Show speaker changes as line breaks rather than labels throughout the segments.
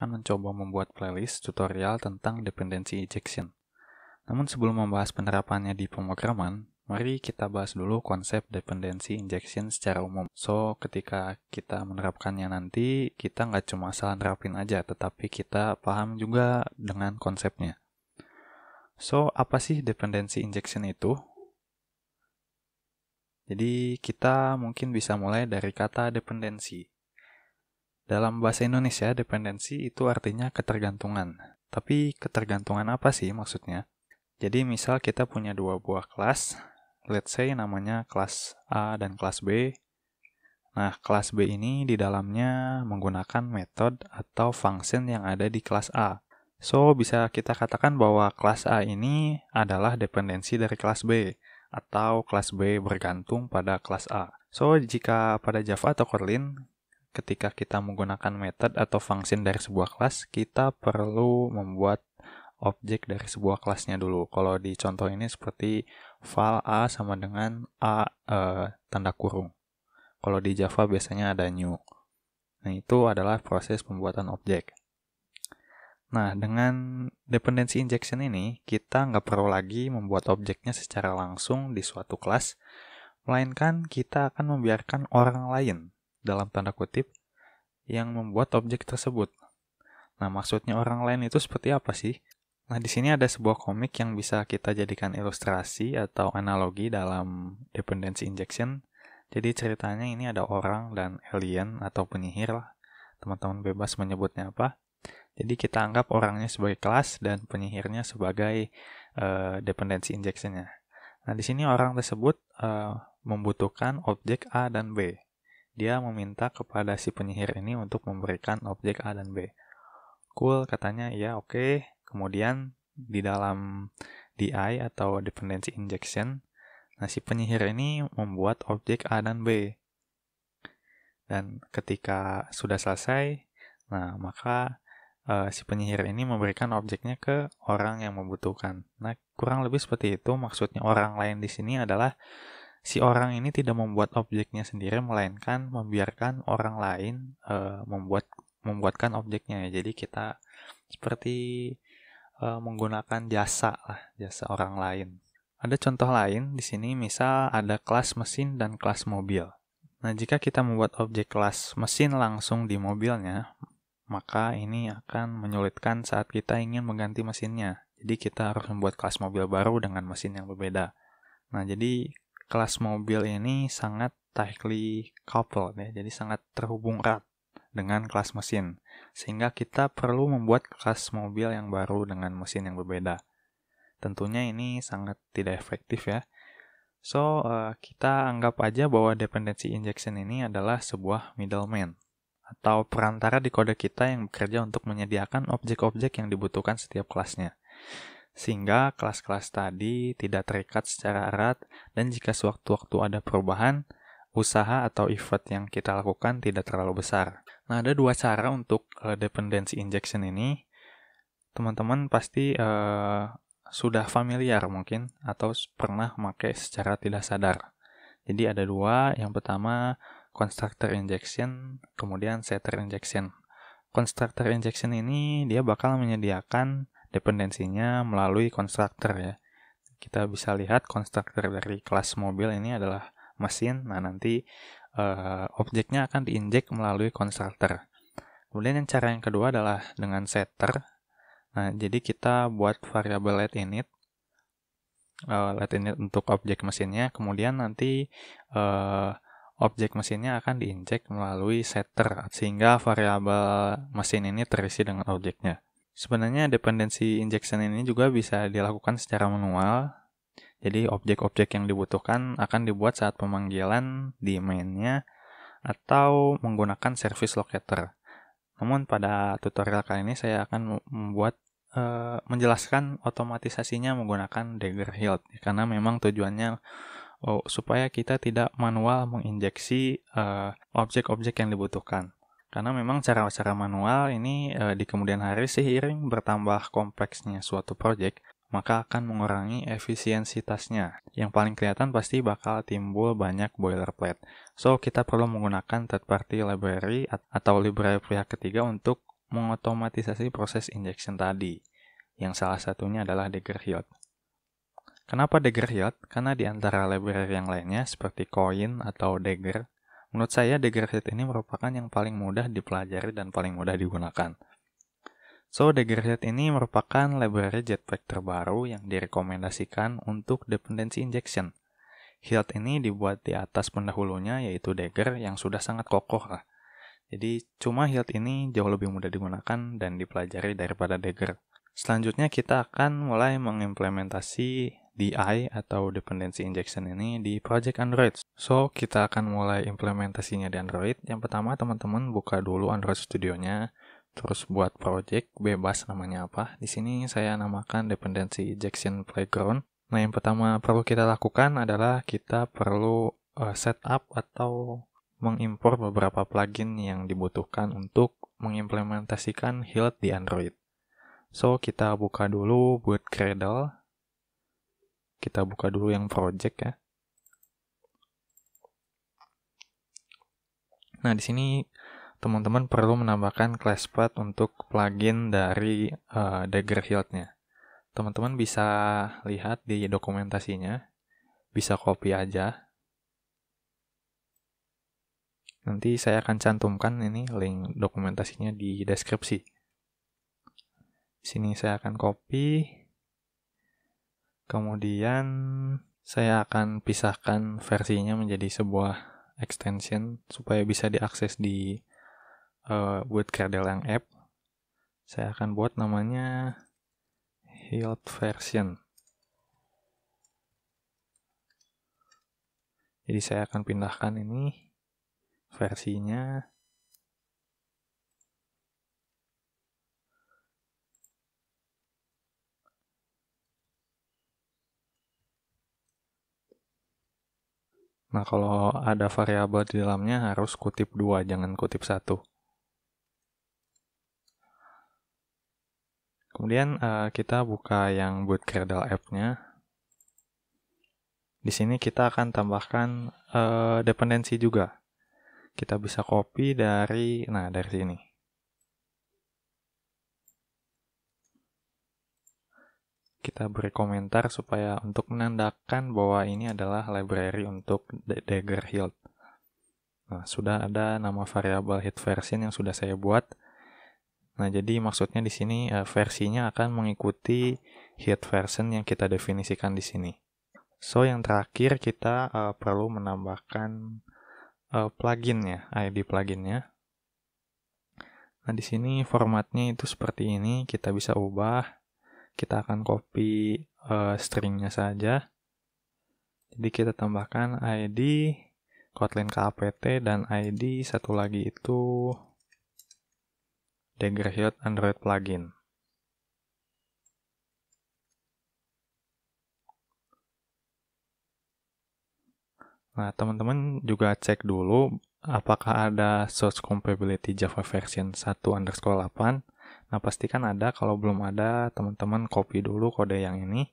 akan mencoba membuat playlist tutorial tentang dependency injection. Namun sebelum membahas penerapannya di pemrograman, mari kita bahas dulu konsep dependency injection secara umum. So, ketika kita menerapkannya nanti, kita nggak cuma asal nerapin aja, tetapi kita paham juga dengan konsepnya. So, apa sih dependency injection itu? Jadi, kita mungkin bisa mulai dari kata dependensi. Dalam bahasa Indonesia, dependensi itu artinya ketergantungan. Tapi ketergantungan apa sih maksudnya? Jadi misal kita punya dua buah kelas, let's say namanya kelas A dan kelas B. Nah, kelas B ini di dalamnya menggunakan metode atau function yang ada di kelas A. So, bisa kita katakan bahwa kelas A ini adalah dependensi dari kelas B, atau kelas B bergantung pada kelas A. So, jika pada Java atau Kotlin, ketika kita menggunakan metode atau function dari sebuah kelas, kita perlu membuat objek dari sebuah kelasnya dulu. Kalau di contoh ini seperti file A sama dengan A tanda kurung. Kalau di Java biasanya ada new. Nah, itu adalah proses pembuatan objek. Nah, dengan dependency injection ini, kita nggak perlu lagi membuat objeknya secara langsung di suatu kelas, melainkan kita akan membiarkan orang lain, dalam tanda kutip, yang membuat objek tersebut. Nah, maksudnya orang lain itu seperti apa sih? Nah, di sini ada sebuah komik yang bisa kita jadikan ilustrasi atau analogi dalam dependency injection. Jadi ceritanya ini ada orang dan alien atau penyihir lah. Teman-teman bebas menyebutnya apa. Jadi kita anggap orangnya sebagai kelas dan penyihirnya sebagai dependency injectionnya. Nah, di sini orang tersebut membutuhkan objek A dan B. Dia meminta kepada si penyihir ini untuk memberikan objek A dan B. Cool, katanya ya oke. Kemudian di dalam DI atau dependency injection, nah si penyihir ini membuat objek A dan B. Dan ketika sudah selesai, nah maka si penyihir ini memberikan objeknya ke orang yang membutuhkan. Nah, kurang lebih seperti itu. Maksudnya orang lain di sini adalah si orang ini tidak membuat objeknya sendiri, melainkan membiarkan orang lain membuatkan objeknya. Jadi kita seperti menggunakan jasa orang lain. Ada contoh lain di sini, misal ada kelas mesin dan kelas mobil. Nah, jika kita membuat objek kelas mesin langsung di mobilnya, maka ini akan menyulitkan saat kita ingin mengganti mesinnya. Jadi kita harus membuat kelas mobil baru dengan mesin yang berbeda. Nah, jadi kelas mobil ini sangat tightly coupled ya, jadi sangat terhubung erat dengan kelas mesin, sehingga kita perlu membuat kelas mobil yang baru dengan mesin yang berbeda. Tentunya ini sangat tidak efektif ya. So, kita anggap aja bahwa dependency injection ini adalah sebuah middleman, atau perantara di kode kita yang bekerja untuk menyediakan objek-objek yang dibutuhkan setiap kelasnya. Sehingga kelas-kelas tadi tidak terikat secara erat, dan jika sewaktu-waktu ada perubahan, usaha atau effort yang kita lakukan tidak terlalu besar. Nah, ada dua cara untuk dependency injection ini. Teman-teman pasti sudah familiar mungkin, atau pernah memakai secara tidak sadar. Jadi ada dua, yang pertama constructor injection, kemudian setter injection. Constructor injection ini dia bakal menyediakan dependensinya melalui constructor ya. Kita bisa lihat constructor dari kelas mobil ini adalah mesin. Nah, nanti objeknya akan diinjek melalui constructor. Kemudian cara yang kedua adalah dengan setter. Nah, jadi kita buat variabel let init untuk objek mesinnya. Kemudian nanti objek mesinnya akan diinjek melalui setter, sehingga variabel mesin ini terisi dengan objeknya. Sebenarnya dependency injection ini juga bisa dilakukan secara manual. Jadi objek-objek yang dibutuhkan akan dibuat saat pemanggilan di main-nya atau menggunakan service locator. Namun pada tutorial kali ini saya akan menjelaskan otomatisasinya menggunakan Dagger Hilt, karena memang tujuannya supaya kita tidak manual menginjeksi objek-objek yang dibutuhkan. Karena memang cara-cara manual ini di kemudian hari seiring bertambah kompleksnya suatu project, maka akan mengurangi efisiensitasnya. Yang paling kelihatan pasti bakal timbul banyak boilerplate. So, kita perlu menggunakan third party library atau library pihak ketiga untuk mengotomatisasi proses injection tadi, yang salah satunya adalah Daggerhilt. Kenapa Daggerhilt? Karena di antara library yang lainnya seperti Coin atau Dagger, menurut saya Daggerhilt ini merupakan yang paling mudah dipelajari dan paling mudah digunakan. So, Daggerhilt ini merupakan library Jetpack terbaru yang direkomendasikan untuk dependency injection. Hilt ini dibuat di atas pendahulunya yaitu Dagger yang sudah sangat kokoh lah. Jadi cuma Hilt ini jauh lebih mudah digunakan dan dipelajari daripada Dagger. Selanjutnya kita akan mulai mengimplementasi DI atau Dependency Injection ini di Project Android. So, kita akan mulai implementasinya di Android. Yang pertama, teman-teman buka dulu Android Studio-nya, terus buat project, bebas namanya apa. Di sini saya namakan Dependency Injection Playground. Nah, yang pertama perlu kita lakukan adalah kita perlu setup atau mengimpor beberapa plugin yang dibutuhkan untuk mengimplementasikan Hilt di Android. So, kita buka dulu boot Gradle. Kita buka dulu yang project ya. Nah, di sini teman-teman perlu menambahkan class path untuk plugin dari Daggerhilt-nya. Teman-teman bisa lihat di dokumentasinya, bisa copy aja. Nanti saya akan cantumkan ini link dokumentasinya di deskripsi. Di sini saya akan copy. Kemudian saya akan pisahkan versinya menjadi sebuah extension supaya bisa diakses di boot kernel yang app. Saya akan buat namanya Hilt version. Jadi saya akan pindahkan ini versinya. Nah, kalau ada variabel di dalamnya harus kutip 2, jangan kutip 1. Kemudian kita buka yang boot kernel app-nya. Di sini kita akan tambahkan dependensi juga. Kita bisa copy dari sini. Kita beri komentar supaya untuk menandakan bahwa ini adalah library untuk Daggerhilt. Nah, sudah ada nama variabel hit version yang sudah saya buat. Nah, jadi maksudnya di sini versinya akan mengikuti hit version yang kita definisikan di sini. So, yang terakhir kita perlu menambahkan pluginnya, ID pluginnya. Nah, di sini formatnya itu seperti ini, kita bisa ubah. Kita akan copy stringnya saja. Jadi kita tambahkan ID Kotlin KAPT dan ID satu lagi itu Daggerhilt Android plugin. Nah, teman-teman juga cek dulu apakah ada source compatibility Java version 1_8. Nah, pastikan ada. Kalau belum ada, teman-teman copy dulu kode yang ini.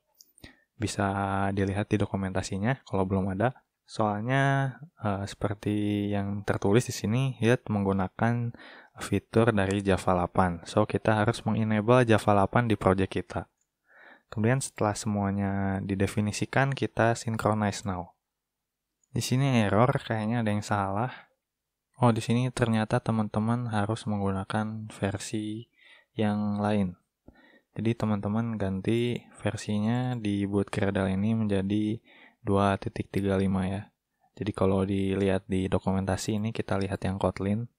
Bisa dilihat di dokumentasinya kalau belum ada. Soalnya seperti yang tertulis di sini, Hilt menggunakan fitur dari Java 8. So, kita harus mengenable Java 8 di project kita. Kemudian setelah semuanya didefinisikan, kita synchronize now. Di sini error, kayaknya ada yang salah. Oh, di sini ternyata teman-teman harus menggunakan versi yang lain. Jadi teman-teman ganti versinya di boot kernel ini menjadi 2.35 ya. Jadi kalau dilihat di dokumentasi ini kita lihat yang Kotlin.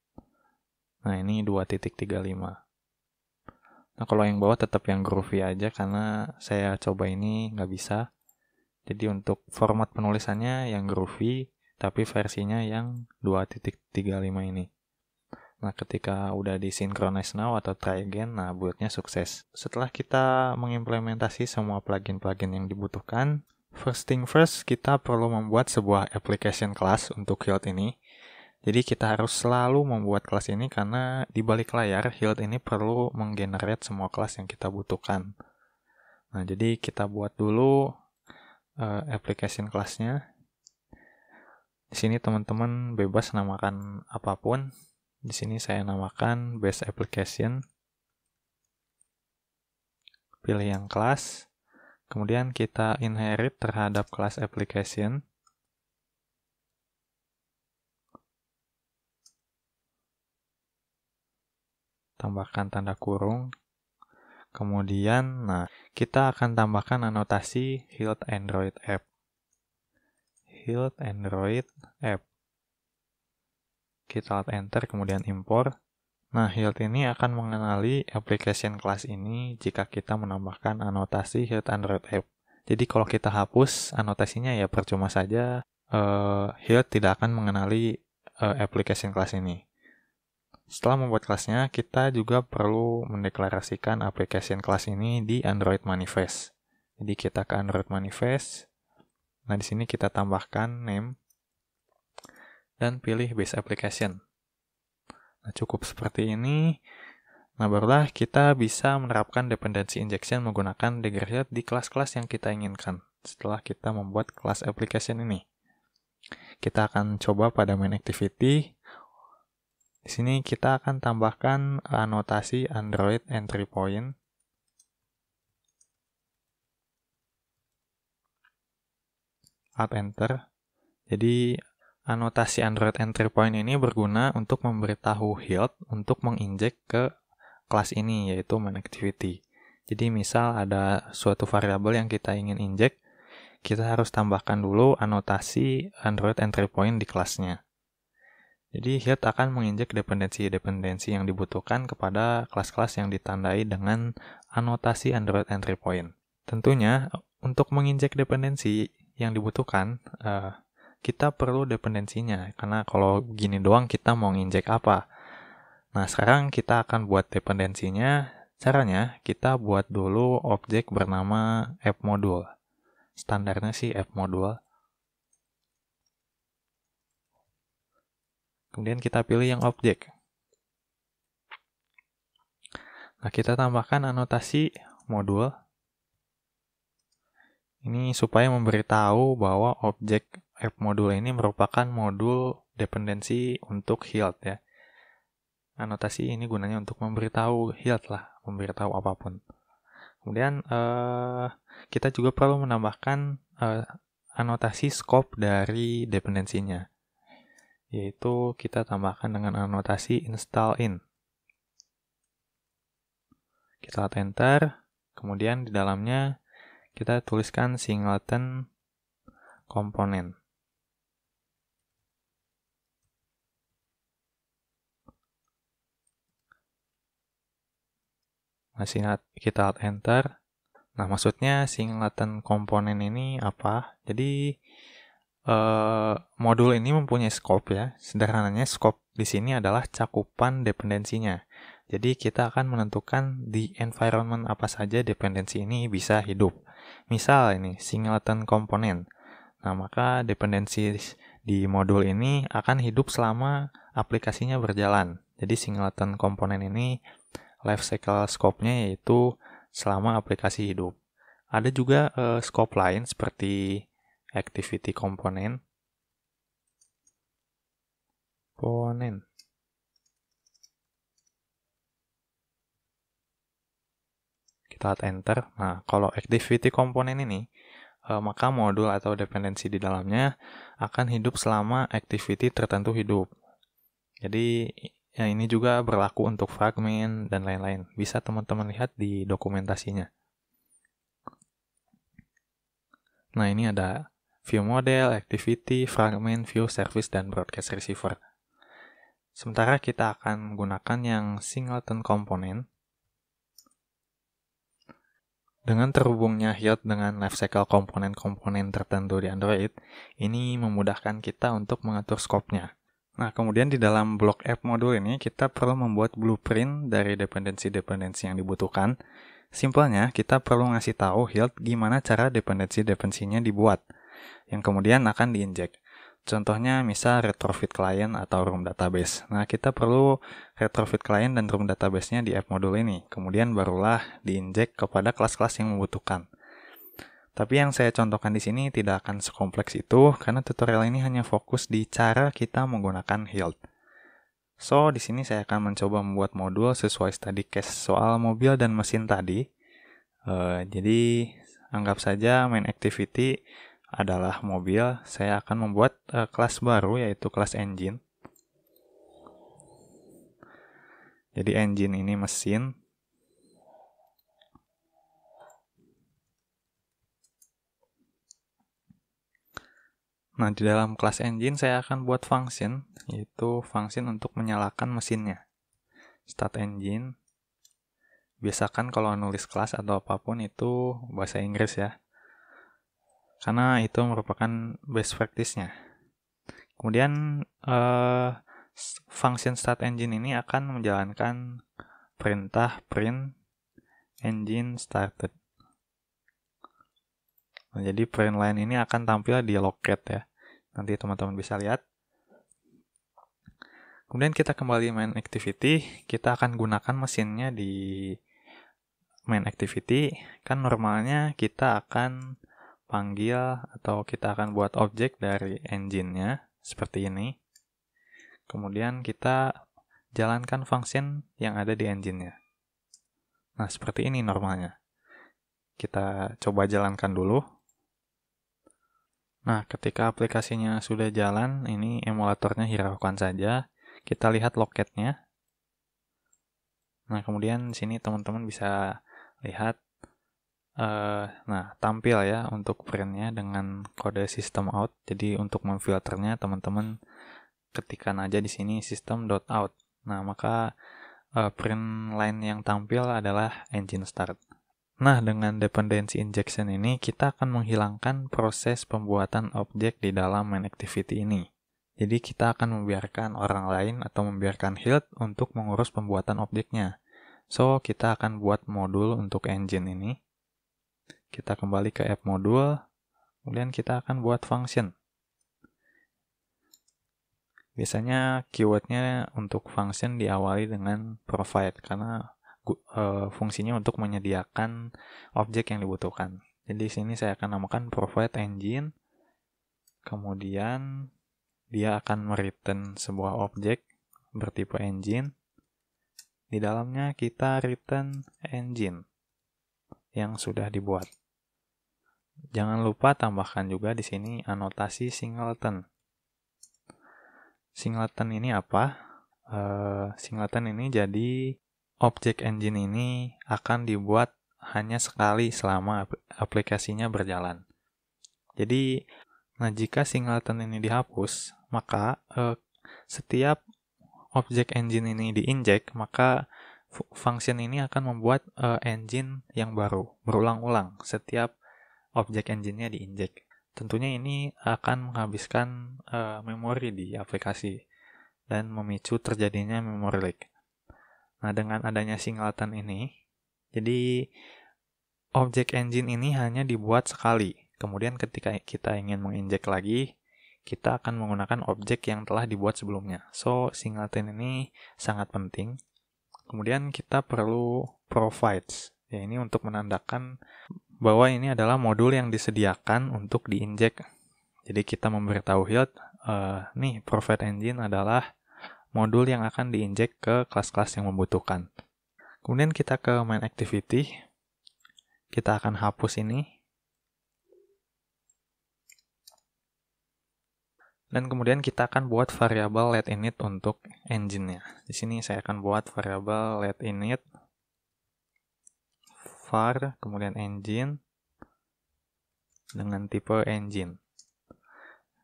Nah, ini 2.35. Nah, kalau yang bawah tetap yang Groovy aja karena saya coba ini nggak bisa. Jadi untuk format penulisannya yang Groovy, tapi versinya yang 2.35 ini. Nah, ketika udah di-synchronize now atau try again, nah buatnya sukses. Setelah kita mengimplementasi semua plugin-plugin yang dibutuhkan, first thing first, kita perlu membuat sebuah application class untuk Hilt ini. Jadi kita harus selalu membuat kelas ini karena di balik layar, Hilt ini perlu menggenerate semua kelas yang kita butuhkan. Nah, jadi kita buat dulu application class-nya. Di sini teman-teman bebas namakan apapun. Di sini saya namakan base application. pilih yang kelas, kemudian kita inherit terhadap kelas application. Tambahkan tanda kurung. Kemudian, kita akan tambahkan anotasi Hilt Android App. Hilt Android App. Kita alt enter, kemudian import. Nah, Hilt ini akan mengenali application class ini jika kita menambahkan anotasi Hilt Android App. Jadi kalau kita hapus anotasinya ya percuma saja, Hilt tidak akan mengenali application class ini. Setelah membuat kelasnya, kita juga perlu mendeklarasikan application class ini di Android Manifest. Jadi kita ke Android Manifest. Nah, di sini kita tambahkan name dan pilih base application. Nah, cukup seperti ini. Nah, barulah kita bisa menerapkan dependency injection menggunakan Daggerhilt di kelas-kelas yang kita inginkan setelah kita membuat kelas application ini. Kita akan coba pada main activity. Di sini kita akan tambahkan anotasi Android entry point. Alt enter. Jadi anotasi Android entry point ini berguna untuk memberitahu Hilt untuk menginjek ke kelas ini, yaitu main activity. Jadi misal ada suatu variabel yang kita ingin injek, kita harus tambahkan dulu anotasi Android entry point di kelasnya. Jadi Hilt akan menginjek dependensi-dependensi yang dibutuhkan kepada kelas-kelas yang ditandai dengan anotasi Android entry point. Tentunya untuk menginjek dependensi yang dibutuhkan, kita perlu dependensinya, karena kalau gini doang kita mau nginjek apa. Nah, sekarang kita akan buat dependensinya. Caranya, kita buat dulu objek bernama AppModule. Standarnya sih AppModule. Kemudian kita pilih yang objek. Nah, kita tambahkan anotasi modul. Ini supaya memberitahu bahwa objek AppModule ini merupakan modul dependensi untuk Hilt ya. Anotasi ini gunanya untuk memberitahu Hilt lah, memberitahu apapun. Kemudian kita juga perlu menambahkan anotasi scope dari dependensinya, yaitu kita tambahkan dengan anotasi install in. Kita alt enter, kemudian di dalamnya kita tuliskan singleton komponen. Masih kita alt enter. Nah, maksudnya singleton komponen ini apa? Jadi modul ini mempunyai scope ya. Sederhananya scope di sini adalah cakupan dependensinya. Jadi kita akan menentukan di environment apa saja dependensi ini bisa hidup. Misal ini singleton komponen. Nah, maka dependensi di modul ini akan hidup selama aplikasinya berjalan. Jadi singleton komponen ini life cycle scope-nya yaitu selama aplikasi hidup. Ada juga scope lain seperti activity component. Kita alt enter. Nah, kalau activity component ini, maka modul atau dependensi di dalamnya akan hidup selama activity tertentu hidup. Jadi, ya ini juga berlaku untuk fragment dan lain-lain. Bisa teman-teman lihat di dokumentasinya. Nah, ini ada view model, activity, fragment, view service, dan broadcast receiver. Sementara kita akan menggunakan yang singleton component. Dengan terhubungnya Hilt dengan lifecycle komponen-komponen tertentu di Android, ini memudahkan kita untuk mengatur scope-nya. Nah, kemudian di dalam blok app modul ini, kita perlu membuat blueprint dari dependensi-dependensi yang dibutuhkan. Simpelnya, kita perlu ngasih tahu Hilt gimana cara dependensi-dependensinya dibuat, yang kemudian akan diinjek. Contohnya, misal retrofit client atau room database. Nah, kita perlu retrofit client dan room database-nya di app modul ini. Kemudian barulah diinjek kepada kelas-kelas yang membutuhkan. Tapi yang saya contohkan di sini tidak akan sekompleks itu, karena tutorial ini hanya fokus di cara kita menggunakan Hilt. So, di sini saya akan mencoba membuat modul sesuai study case soal mobil dan mesin tadi. Jadi anggap saja main activity adalah mobil. Saya akan membuat kelas baru, yaitu kelas engine. Jadi engine ini mesin. Nah, di dalam kelas engine saya akan buat function, yaitu function untuk menyalakan mesinnya. Start engine. Biasakan kalau nulis kelas atau apapun itu bahasa Inggris ya, karena itu merupakan best practice-nya. Kemudian function start engine ini akan menjalankan perintah print engine started. Nah, jadi print line ini akan tampil di logcat ya. Nanti teman-teman bisa lihat. Kemudian kita kembali main activity, kita akan gunakan mesinnya di main activity. Kan normalnya kita akan panggil atau kita akan buat objek dari engine-nya seperti ini. Kemudian kita jalankan function yang ada di engine-nya. Nah, seperti ini normalnya. Kita coba jalankan dulu. Nah, ketika aplikasinya sudah jalan, ini emulatornya hiraukan saja. Kita lihat logcat-nya. Nah, kemudian sini teman-teman bisa lihat, tampil ya untuk print-nya dengan kode system out. Jadi untuk memfilternya teman-teman ketikkan aja di sini system.out. Nah, maka print line yang tampil adalah engine start. Nah, dengan dependency injection ini, kita akan menghilangkan proses pembuatan objek di dalam main activity ini. Jadi, kita akan membiarkan orang lain atau membiarkan Hilt untuk mengurus pembuatan objeknya. So, kita akan buat modul untuk engine ini. Kita kembali ke app modul, kemudian kita akan buat function. Biasanya keywordnya untuk function diawali dengan provide, karena fungsinya untuk menyediakan objek yang dibutuhkan. Jadi di sini saya akan namakan provide engine. Kemudian dia akan mereturn sebuah objek bertipe engine. Di dalamnya kita return engine yang sudah dibuat. Jangan lupa tambahkan juga di sini anotasi singleton. Singleton ini apa? Singleton ini jadi objek engine ini akan dibuat hanya sekali selama aplikasinya berjalan. Jadi, jika singleton ini dihapus, maka setiap objek engine ini diinjek, maka function ini akan membuat engine yang baru, berulang-ulang setiap objek engine-nya diinjek. Tentunya ini akan menghabiskan memori di aplikasi dan memicu terjadinya memory leak. Nah, dengan adanya singleton ini, jadi objek engine ini hanya dibuat sekali. Kemudian ketika kita ingin menginjek lagi, kita akan menggunakan objek yang telah dibuat sebelumnya. So, singleton ini sangat penting. Kemudian kita perlu provides. Ya, ini untuk menandakan bahwa ini adalah modul yang disediakan untuk diinjek. Jadi kita memberitahu Hilt, nih provide engine adalah modul yang akan diinjek ke kelas-kelas yang membutuhkan. Kemudian kita ke main activity. Kita akan hapus ini. Dan kemudian kita akan buat variabel letInit untuk engine-nya. Di sini saya akan buat variabel letInit var, kemudian engine dengan tipe engine.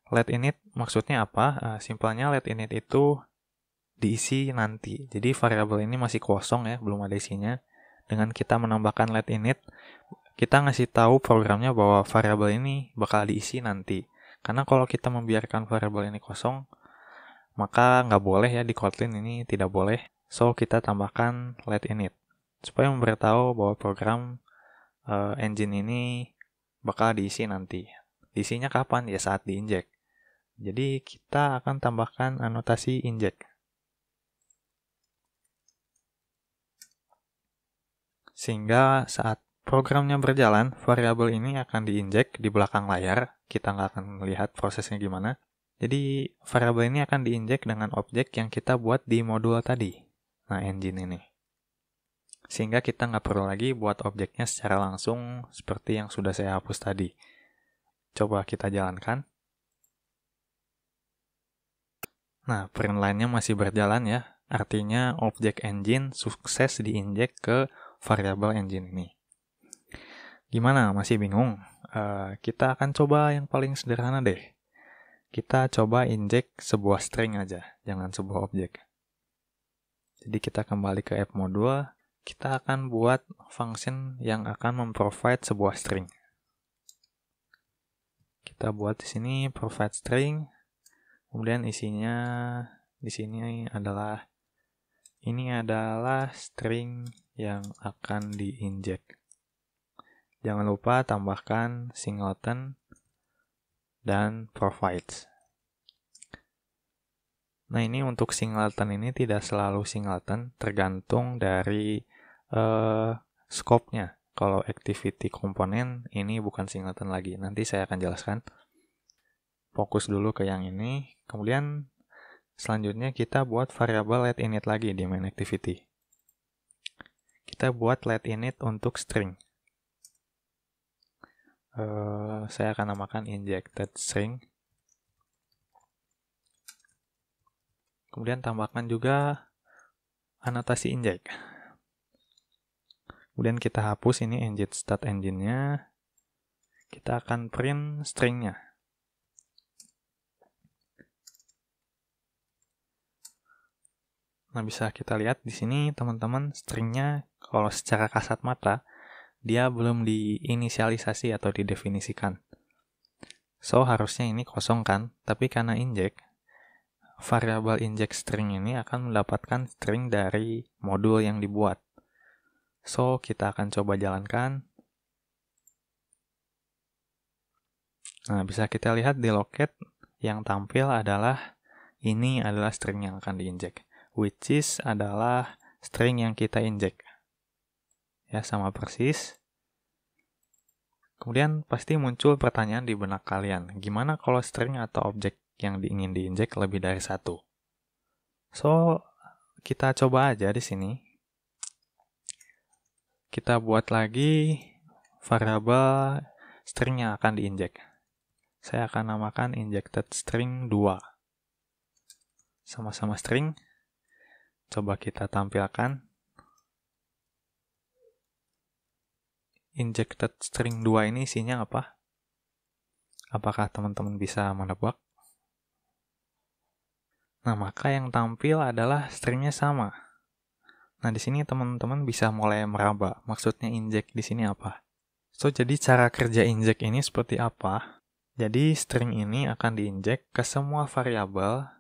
LetInit maksudnya apa? Simpelnya letInit itu diisi nanti. Jadi variabel ini masih kosong ya, belum ada isinya. Dengan kita menambahkan letInit, kita ngasih tahu programnya bahwa variabel ini bakal diisi nanti. Karena kalau kita membiarkan variabel ini kosong, maka nggak boleh ya di Kotlin ini tidak boleh. So kita tambahkan letInit supaya memberitahu bahwa program engine ini bakal diisi nanti. Diisinya kapan? Ya saat diinjek. Jadi kita akan tambahkan anotasi inject. Sehingga saat programnya berjalan, variabel ini akan diinjek di belakang layar. Kita nggak akan melihat prosesnya gimana. Jadi, variabel ini akan diinjek dengan objek yang kita buat di modul tadi. Nah, engine ini. Sehingga kita nggak perlu lagi buat objeknya secara langsung seperti yang sudah saya hapus tadi. Coba kita jalankan. Nah, print line-nya masih berjalan ya. Artinya objek engine sukses diinjek ke variabel engine ini. Gimana? Masih bingung? Kita akan coba yang paling sederhana deh. Kita coba injek sebuah string aja, jangan sebuah objek. Jadi kita kembali ke app module, kita akan buat function yang akan memprovide sebuah string. Kita buat di sini provide string, kemudian isinya di sini adalah string yang akan diinjek. Jangan lupa tambahkan singleton dan provides. Nah, ini untuk singleton ini tidak selalu singleton, tergantung dari scope-nya. Kalau activity komponen ini bukan singleton lagi. Nanti saya akan jelaskan. Fokus dulu ke yang ini. Kemudian selanjutnya kita buat variabel letInit lagi di main activity. Kita buat letInit untuk string. Saya akan namakan injected string. Kemudian tambahkan juga anotasi inject. Kemudian kita hapus ini inject stat engine-nya. Kita akan print string-nya. Nah, bisa kita lihat di sini teman-teman, string-nya kalau secara kasat mata dia belum diinisialisasi atau didefinisikan. So, harusnya ini kosong kan? Tapi karena inject, variabel inject string ini akan mendapatkan string dari modul yang dibuat. So, kita akan coba jalankan. Nah, bisa kita lihat di loket yang tampil adalah ini adalah string yang akan diinjek, which is adalah string yang kita injek. Ya, sama persis. Kemudian pasti muncul pertanyaan di benak kalian, gimana kalau string atau objek yang ingin diinjek lebih dari satu? So, kita coba aja di sini. Kita buat lagi variabel string yang akan diinjek. Saya akan namakan injected string 2. Sama-sama string. Coba kita tampilkan. Injected string 2 ini isinya apa? Apakah teman-teman bisa menebak? Nah, maka yang tampil adalah stringnya sama. Nah, di sini teman-teman bisa mulai meraba. Maksudnya inject di sini apa? So, jadi cara kerja inject ini seperti apa? Jadi, string ini akan diinjek ke semua variabel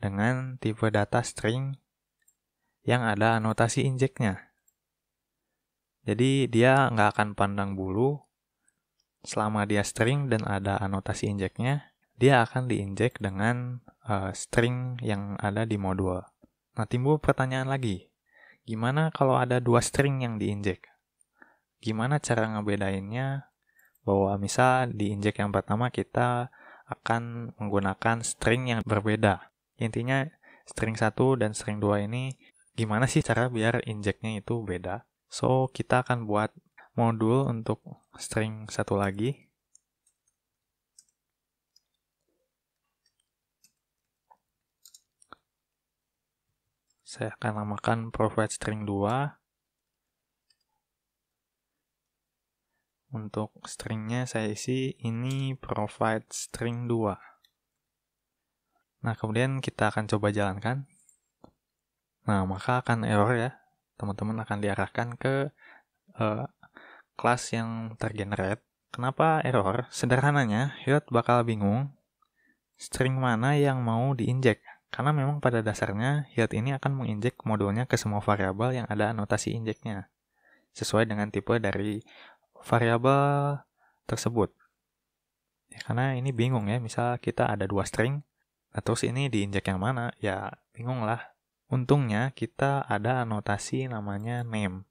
dengan tipe data string yang ada anotasi injeknya. Jadi, dia nggak akan pandang bulu. Selama dia string dan ada anotasi injeknya, dia akan diinjek dengan string yang ada di modul. Nah, timbul pertanyaan lagi. Gimana kalau ada dua string yang diinjek? Gimana cara ngebedainnya? Bahwa misal di injek yang pertama kita akan menggunakan string yang berbeda. Intinya string 1 dan string 2 ini gimana sih cara biar injeknya itu beda? So, kita akan buat modul untuk string 1 lagi. Saya akan namakan provide string 2. Untuk stringnya saya isi ini provide string 2. Nah, kemudian kita akan coba jalankan. Nah, maka akan error ya. Teman-teman akan diarahkan ke kelas yang tergenerate. Kenapa error? Sederhananya, Hiot bakal bingung string mana yang mau diinjek. Karena memang pada dasarnya Hiot ini akan menginjek modulnya ke semua variabel yang ada anotasi injeknya. Sesuai dengan tipe dari variabel tersebut. Ya, karena ini bingung ya, misal kita ada dua string, nah terus ini diinjek yang mana? Ya bingung lah. Untungnya kita ada anotasi namanya name.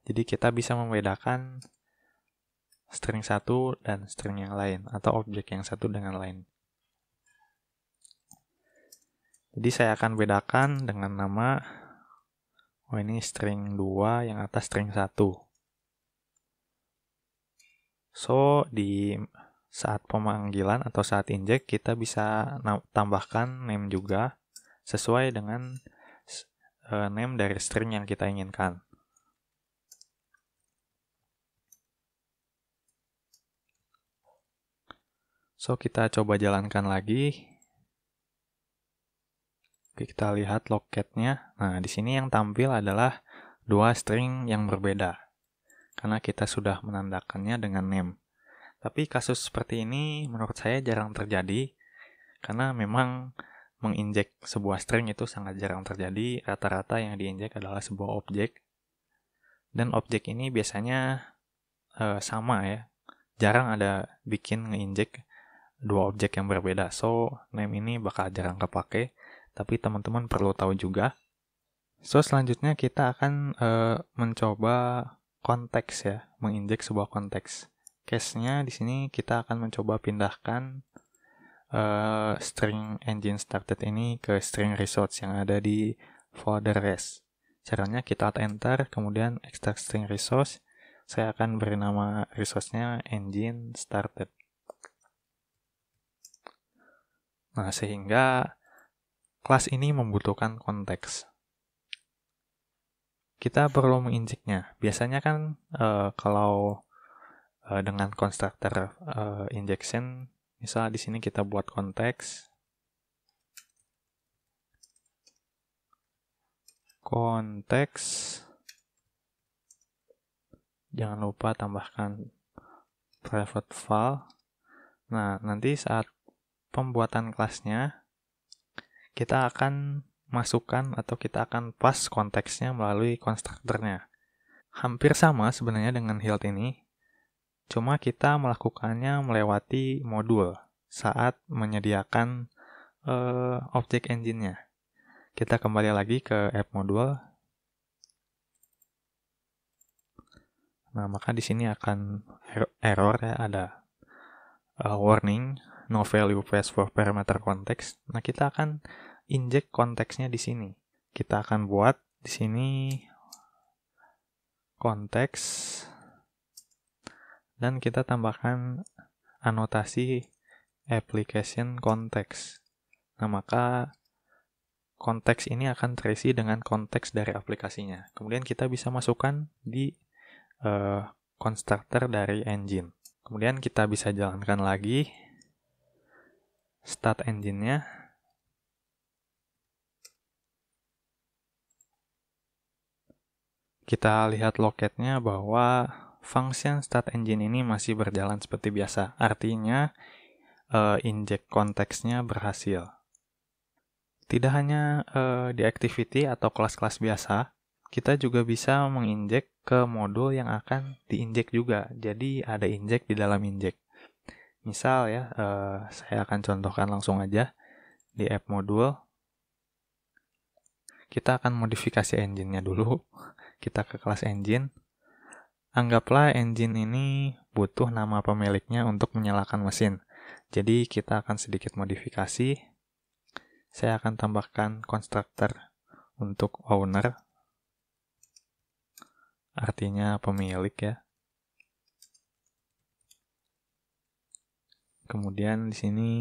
Jadi kita bisa membedakan string satu dan string yang lain, atau objek yang satu dengan lain. Jadi saya akan bedakan dengan nama Oh, ini string 2, yang atas string 1. So, di saat pemanggilan atau saat inject, kita bisa tambahkan name juga sesuai dengan name dari string yang kita inginkan. So, kita coba jalankan lagi. Oke, kita lihat logcat-nya. Nah, di sini yang tampil adalah dua string yang berbeda, karena kita sudah menandakannya dengan name. Tapi kasus seperti ini menurut saya jarang terjadi, karena memang menginjek sebuah string itu sangat jarang terjadi. Rata-rata yang diinjek adalah sebuah objek. Dan objek ini biasanya sama ya. Jarang ada bikin ngeinjek dua objek yang berbeda. So, name ini bakal jarang kepake. Tapi teman-teman perlu tahu juga. So, selanjutnya kita akan mencoba konteks ya, menginjek sebuah konteks. Case-nya di sini kita akan mencoba pindahkan string engine started ini ke string results yang ada di folder res. Caranya kita alt enter, kemudian extract string resource. Saya akan beri nama resource-nya engine started. Nah, sehingga kelas ini membutuhkan konteks. Kita perlu menginjeknya. Biasanya kan kalau dengan constructor injection, misal di sini kita buat konteks. Jangan lupa tambahkan private file. Nah, nanti saat pembuatan kelasnya, kita akan masukkan atau kita akan pass konteksnya melalui konstruktornya. Hampir sama sebenarnya dengan Hilt ini, cuma kita melakukannya melewati modul saat menyediakan objek engine-nya. Kita kembali lagi ke app module. Nah, maka di sini akan error ya, ada warning no value passed for parameter context. Nah, kita akan inject konteksnya di sini. Kita akan buat di sini konteks dan kita tambahkan anotasi application context. Nah, maka konteks ini akan terisi dengan konteks dari aplikasinya. Kemudian kita bisa masukkan di constructor dari engine. Kemudian kita bisa jalankan lagi start engine-nya. Kita lihat logcat-nya bahwa function start engine ini masih berjalan seperti biasa. Artinya, inject konteksnya berhasil. Tidak hanya di activity atau kelas-kelas biasa, kita juga bisa menginjek ke modul yang akan diinjek juga. Jadi, ada injek di dalam injek. Misal ya, saya akan contohkan langsung aja di app module. Kita akan modifikasi engine-nya dulu. Kita ke kelas engine. Anggaplah engine ini butuh nama pemiliknya untuk menyalakan mesin. Jadi kita akan sedikit modifikasi. Saya akan tambahkan constructor untuk owner. Artinya pemilik ya. Kemudian di sini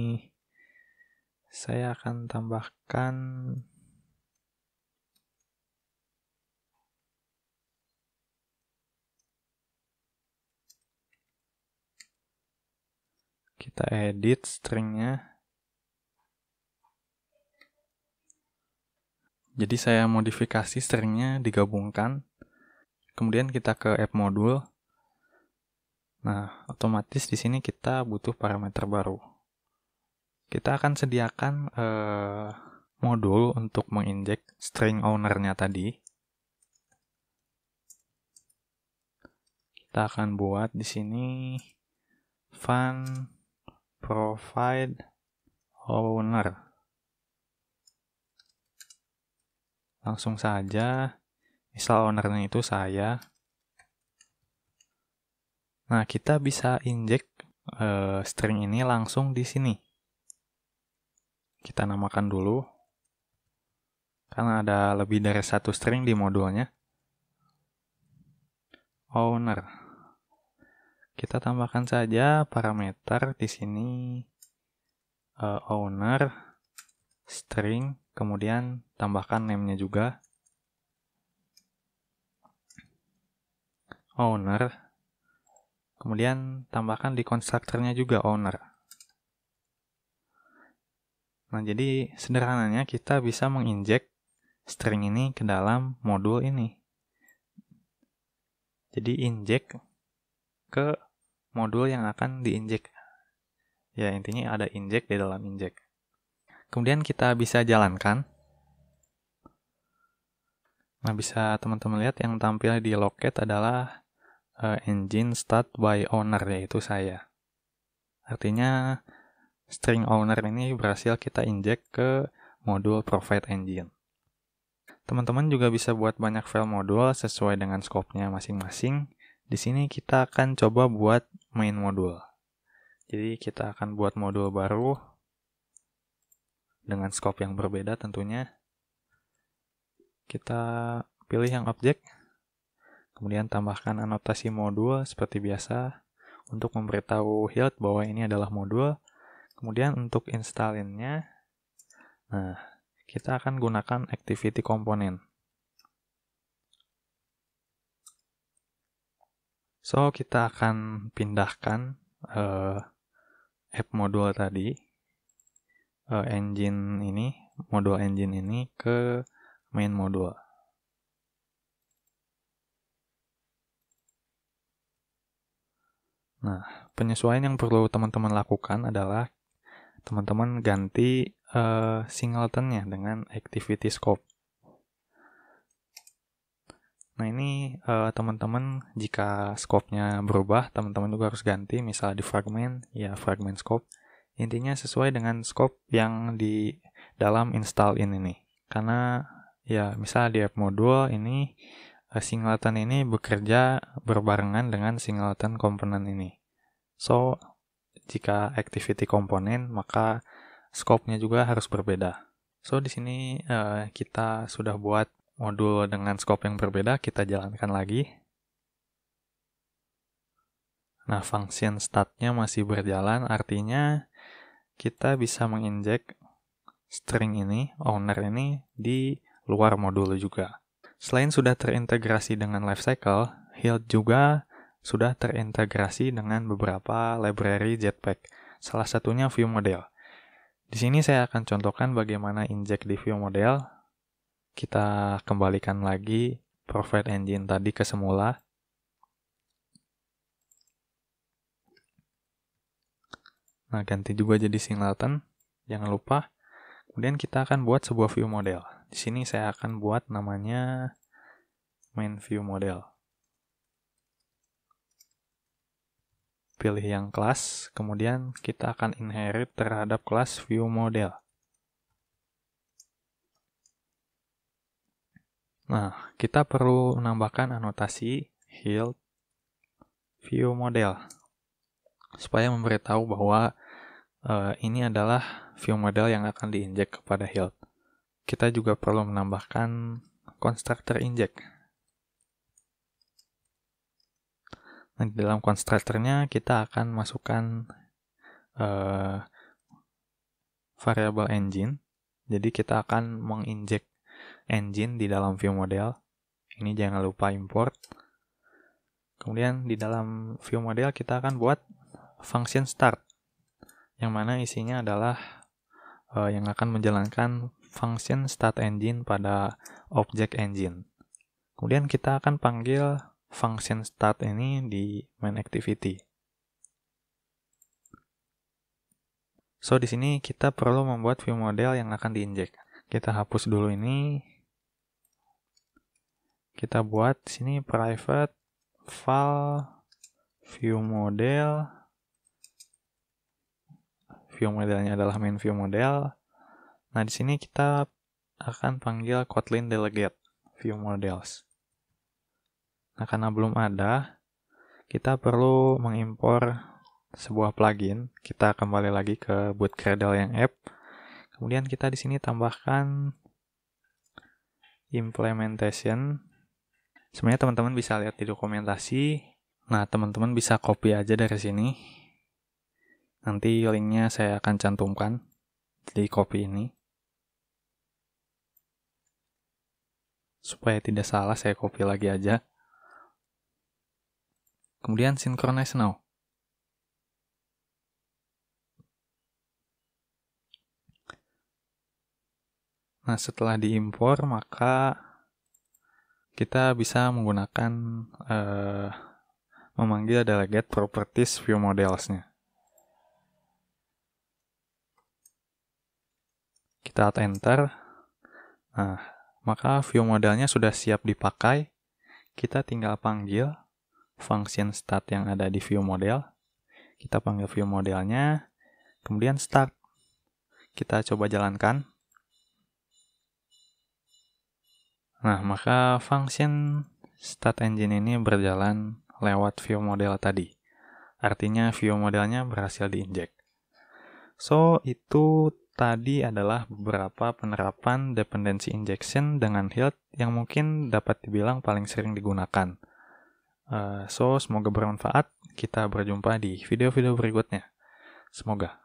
saya akan tambahkan kita edit stringnya. Jadi saya modifikasi stringnya digabungkan. Kemudian kita ke app module. Nah, otomatis di sini kita butuh parameter baru. Kita akan sediakan modul untuk menginjek string owner-nya tadi. Kita akan buat di sini fun provide owner. Langsung saja, misal ownernya itu saya. Nah, kita bisa injek string ini langsung di sini. Kita namakan dulu. misalkan ada lebih dari satu string di modulnya. Owner. Kita tambahkan saja parameter di sini owner string, kemudian tambahkan name-nya juga. Owner. Kemudian tambahkan di konstruktornya juga owner. Nah, jadi sederhananya kita bisa menginjek string ini ke dalam modul ini. Jadi injek ke modul yang akan diinjek. Ya, intinya ada injek di dalam injek. Kemudian kita bisa jalankan. Nah, bisa teman-teman lihat yang tampil di loket adalah engine start by owner, yaitu saya. Artinya string owner ini berhasil kita injek ke modul provide engine. Teman-teman juga bisa buat banyak file modul sesuai dengan scope-nya masing-masing. Di sini kita akan coba buat main modul. Jadi kita akan buat modul baru dengan scope yang berbeda tentunya. Kita pilih yang objek, kemudian tambahkan anotasi modul seperti biasa untuk memberitahu Hilt bahwa ini adalah modul. Kemudian untuk install-nya, nah, kita akan gunakan activity component. So, kita akan pindahkan app modul tadi, modul engine ini ke main modul. Nah, penyesuaian yang perlu teman-teman lakukan adalah teman-teman ganti singleton-nya dengan activity scope. Nah, ini teman-teman jika scope-nya berubah, teman-teman juga harus ganti, misal di fragment, ya fragment scope. Intinya sesuai dengan scope yang di dalam install ini. Karena ya misal di app modul ini singleton ini bekerja berbarengan dengan singleton komponen ini. So, jika activity komponen, maka scope-nya juga harus berbeda. So, di sini kita sudah buat modul dengan scope yang berbeda, kita jalankan lagi. Nah, function start-nya masih berjalan, artinya kita bisa menginjek string ini, owner ini, di luar modul juga. Selain sudah terintegrasi dengan lifecycle, Hilt juga sudah terintegrasi dengan beberapa library Jetpack, salah satunya ViewModel. Di sini saya akan contohkan bagaimana injek di ViewModel. Kita kembalikan lagi provide engine tadi ke semula. Nah, ganti juga jadi singleton, jangan lupa. Kemudian kita akan buat sebuah view model. Di sini saya akan buat namanya main view model. Pilih yang kelas, kemudian kita akan inherit terhadap kelas view model. Nah, kita perlu menambahkan anotasi Hilt view model supaya memberitahu bahwa ini adalah view model yang akan diinjek kepada Hilt. Kita juga perlu menambahkan constructor inject. Nah, di dalam konstruktornya kita akan masukkan variabel engine. Jadi kita akan menginjek engine di dalam view model. Ini jangan lupa import. Kemudian di dalam view model kita akan buat function start, yang mana isinya adalah yang akan menjalankan function start engine pada object engine. Kemudian kita akan panggil function start ini di main activity. So, di sini kita perlu membuat view model yang akan diinjek. Kita hapus dulu ini. Kita buat di sini private file view model. View modelnya adalah main view model. Nah, di sini kita akan panggil Kotlin delegate view models. Nah, karena belum ada, kita perlu mengimpor sebuah plugin. Kita kembali lagi ke boot Gradle yang app. Kemudian kita di sini tambahkan implementation. Sebenarnya teman-teman bisa lihat di dokumentasi. Nah, teman-teman bisa copy aja dari sini. Nanti linknya saya akan cantumkan di copy ini. Supaya tidak salah, saya copy lagi aja. Kemudian synchronize now. Nah, setelah diimpor, maka kita bisa menggunakan memanggil delegate properties view models-nya. Kita alt enter. Nah, maka view modelnya sudah siap dipakai. Kita tinggal panggil function start yang ada di view model. Kita panggil view modelnya, kemudian start. Kita coba jalankan. Nah, maka function start engine ini berjalan lewat view model tadi. Artinya view modelnya berhasil diinjek. So, itu tadi adalah beberapa penerapan dependency injection dengan Hilt yang mungkin dapat dibilang paling sering digunakan. So, semoga bermanfaat. Kita berjumpa di video-video berikutnya. Semoga.